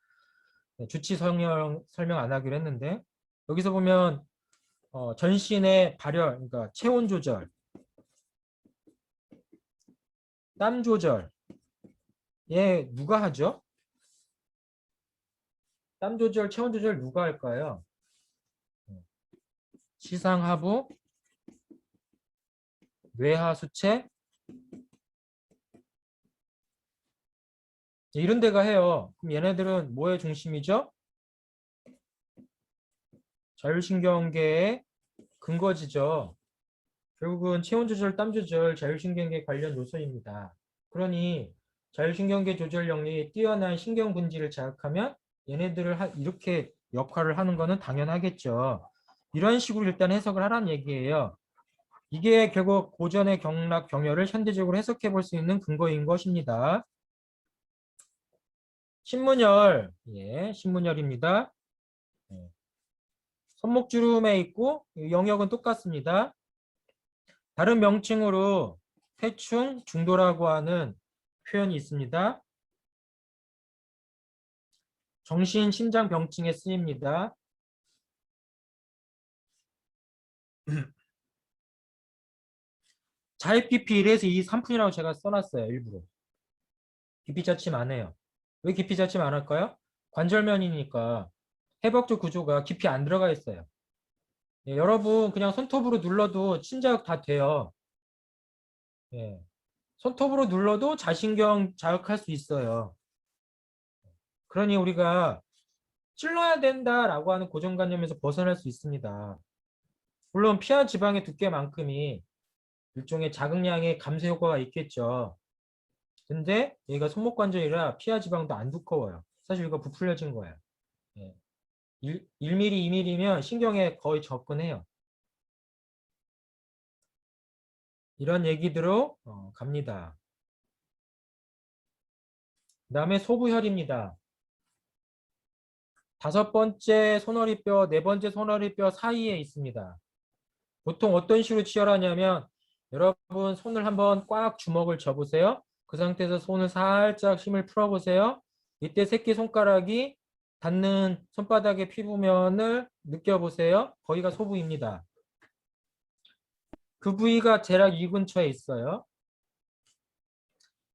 네, 주치 설명 안 하기로 했는데 여기서 보면 전신의 발열, 그러니까 체온 조절, 땀 조절, 얘 누가 하죠? 땀 조절, 체온 조절 누가 할까요? 시상하부, 뇌하수체 이런 데가 해요. 그럼 얘네들은 뭐의 중심이죠? 자율신경계의 근거지죠. 결국은 체온 조절, 땀 조절, 자율신경계 관련 요소입니다. 그러니 자율신경계 조절 영역이 뛰어난 신경 분지를 자극하면 얘네들을 이렇게 역할을 하는 것은 당연하겠죠. 이런 식으로 일단 해석을 하라는 얘기예요. 이게 결국 고전의 경락, 경혈을 현대적으로 해석해 볼 수 있는 근거인 것입니다. 신문열, 예, 신문열입니다. 예. 손목주름에 있고 영역은 똑같습니다. 다른 명칭으로 회충, 중도라고 하는 표현이 있습니다. 정신, 심장 병증에 쓰입니다. 자입-깊이 이래서 이 3분이라고 제가 써놨어요. 일부러. 깊이 자침 안 해요. 왜 깊이 자침 안 할까요? 관절면이니까 해벽적 구조가 깊이 안 들어가 있어요. 예, 여러분 그냥 손톱으로 눌러도 침자극 다 돼요. 예, 손톱으로 눌러도 자신경 자극할 수 있어요. 그러니 우리가 찔러야 된다라고 하는 고정관념에서 벗어날 수 있습니다. 물론 피하 지방의 두께만큼이 일종의 자극량의 감소 효과가 있겠죠. 근데 얘가 손목관절이라 피하 지방도 안 두꺼워요. 사실 이거 부풀려진 거예요. 예. 1mm, 2mm면 신경에 거의 접근해요. 이런 얘기들로 갑니다. 그 다음에 소부혈입니다. 5번째 손허리뼈, 4번째 손허리뼈 사이에 있습니다. 보통 어떤 식으로 치열하냐면 여러분 손을 한번 꽉 주먹을 쥐어보세요. 그 상태에서 손을 살짝 힘을 풀어보세요. 이때 새끼손가락이 닿는 손바닥의 피부면을 느껴보세요. 거기가 소부입니다. 그 부위가 대략 이 근처에 있어요.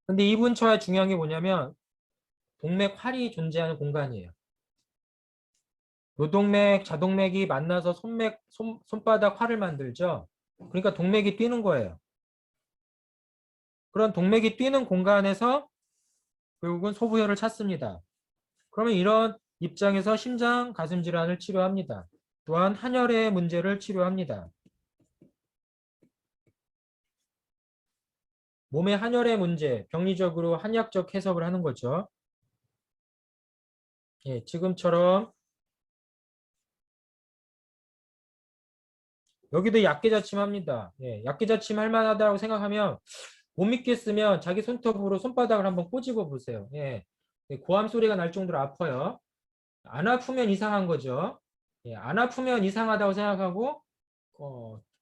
근데 이 근처에 중요한 게 뭐냐면 동맥 활이 존재하는 공간이에요. 요동맥, 자동맥이 만나서 손바닥 활을 만들죠. 그러니까 동맥이 뛰는 거예요. 그런 동맥이 뛰는 공간에서 결국은 소부혈을 찾습니다. 그러면 이런 입장에서 심장, 가슴 질환을 치료합니다. 또한 한혈의 문제를 치료합니다. 몸의 한혈의 문제, 병리적으로 한약적 해석을 하는 거죠. 예, 지금처럼 여기도 약계자침합니다. 예, 약계자침 할 만하다고 생각하면 못 믿겠으면 자기 손톱으로 손바닥을 한번 꼬집어 보세요. 예, 고함 소리가 날 정도로 아파요. 안 아프면 이상한 거죠. 예, 안 아프면 이상하다고 생각하고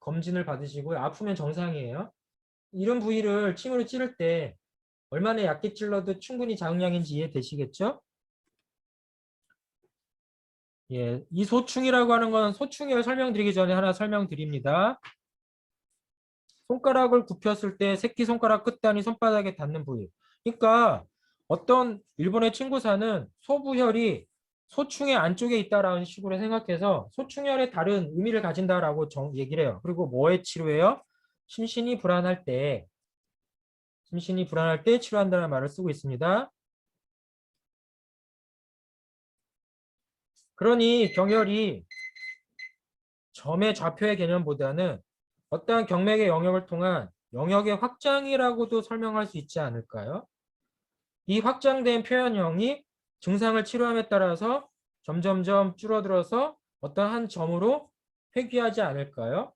검진을 받으시고요. 아프면 정상이에요. 이런 부위를 침으로 찌를 때 얼마나 얕게 찔러도 충분히 자극량인지 이해되시겠죠? 예, 이 소충이라고 하는 건 소충을 설명드리기 전에 하나 설명드립니다. 손가락을 굽혔을 때 새끼손가락 끝단이 손바닥에 닿는 부위. 그러니까 어떤 일본의 친구사는 소부혈이 소충의 안쪽에 있다라는 식으로 생각해서 소충혈에 다른 의미를 가진다라고 얘기를 해요. 그리고 뭐에 치료해요? 심신이 불안할 때 치료한다는 말을 쓰고 있습니다. 그러니 경혈이 점의 좌표의 개념보다는 어떠한 경맥의 영역을 통한 영역의 확장이라고도 설명할 수 있지 않을까요? 이 확장된 표현형이 증상을 치료함에 따라서 점점점 줄어들어서 어떤 한 점으로 회귀하지 않을까요?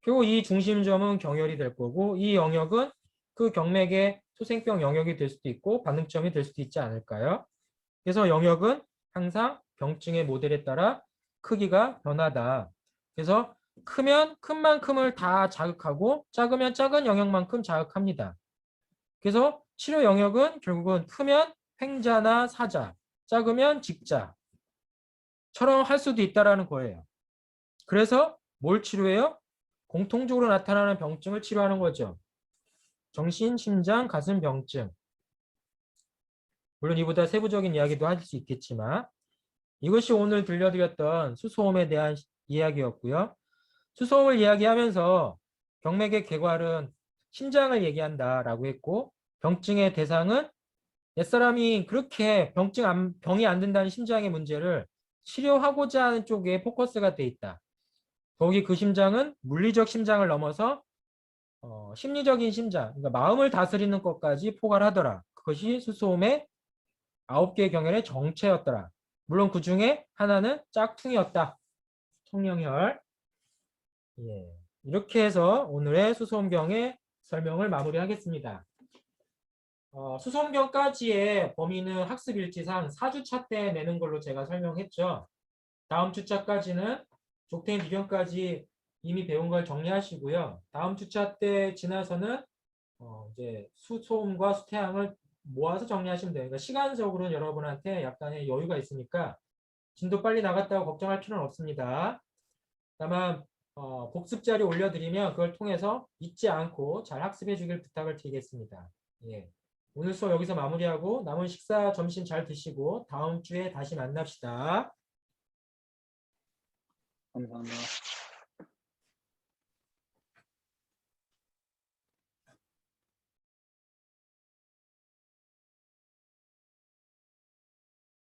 결국 이 중심점은 경혈이 될 거고 이 영역은 그 경맥의 소생병 영역이 될 수도 있고 반응점이 될 수도 있지 않을까요? 그래서 영역은 항상 병증의 모델에 따라 크기가 변하다. 그래서 크면 큰 만큼을 다 자극하고 작으면 작은 영역만큼 자극합니다. 그래서 치료 영역은 결국은 크면 횡자나 사자, 작으면 직자처럼 할 수도 있다라는 거예요. 그래서 뭘 치료해요? 공통적으로 나타나는 병증을 치료하는 거죠. 정신, 심장, 가슴 병증. 물론 이보다 세부적인 이야기도 할 수 있겠지만 이것이 오늘 들려드렸던 수소음에 대한 이야기였고요. 수소음을 이야기하면서 경맥의 개괄은 심장을 얘기한다라고 했고 병증의 대상은 옛사람이 그렇게 병이 안 된다는 심장의 문제를 치료하고자 하는 쪽에 포커스가 돼 있다. 거기 그 심장은 물리적 심장을 넘어서 심리적인 심장, 그러니까 마음을 다스리는 것까지 포괄하더라. 그것이 수소음의 9개의 경혈의 정체였더라. 물론 그 중에 하나는 짝퉁이었다. 청량혈. 예. 이렇게 해서 오늘의 수소음경의 설명을 마무리하겠습니다. 수소음경까지의 범위는 학습일지상 4주차 때 내는 걸로 제가 설명했죠. 다음 주차까지는 족탱 비경까지 이미 배운 걸 정리하시고요. 다음 주차 때 지나서는 이제 수소음과 수태양을 모아서 정리하시면 돼요. 그러니까 시간적으로는 여러분한테 약간의 여유가 있으니까 진도 빨리 나갔다고 걱정할 필요는 없습니다. 다만 복습 자료 올려드리면 그걸 통해서 잊지 않고 잘 학습해 주길 부탁을 드리겠습니다. 예. 오늘 수업 여기서 마무리하고 남은 식사 점심 잘 드시고 다음 주에 다시 만납시다.
감사합니다.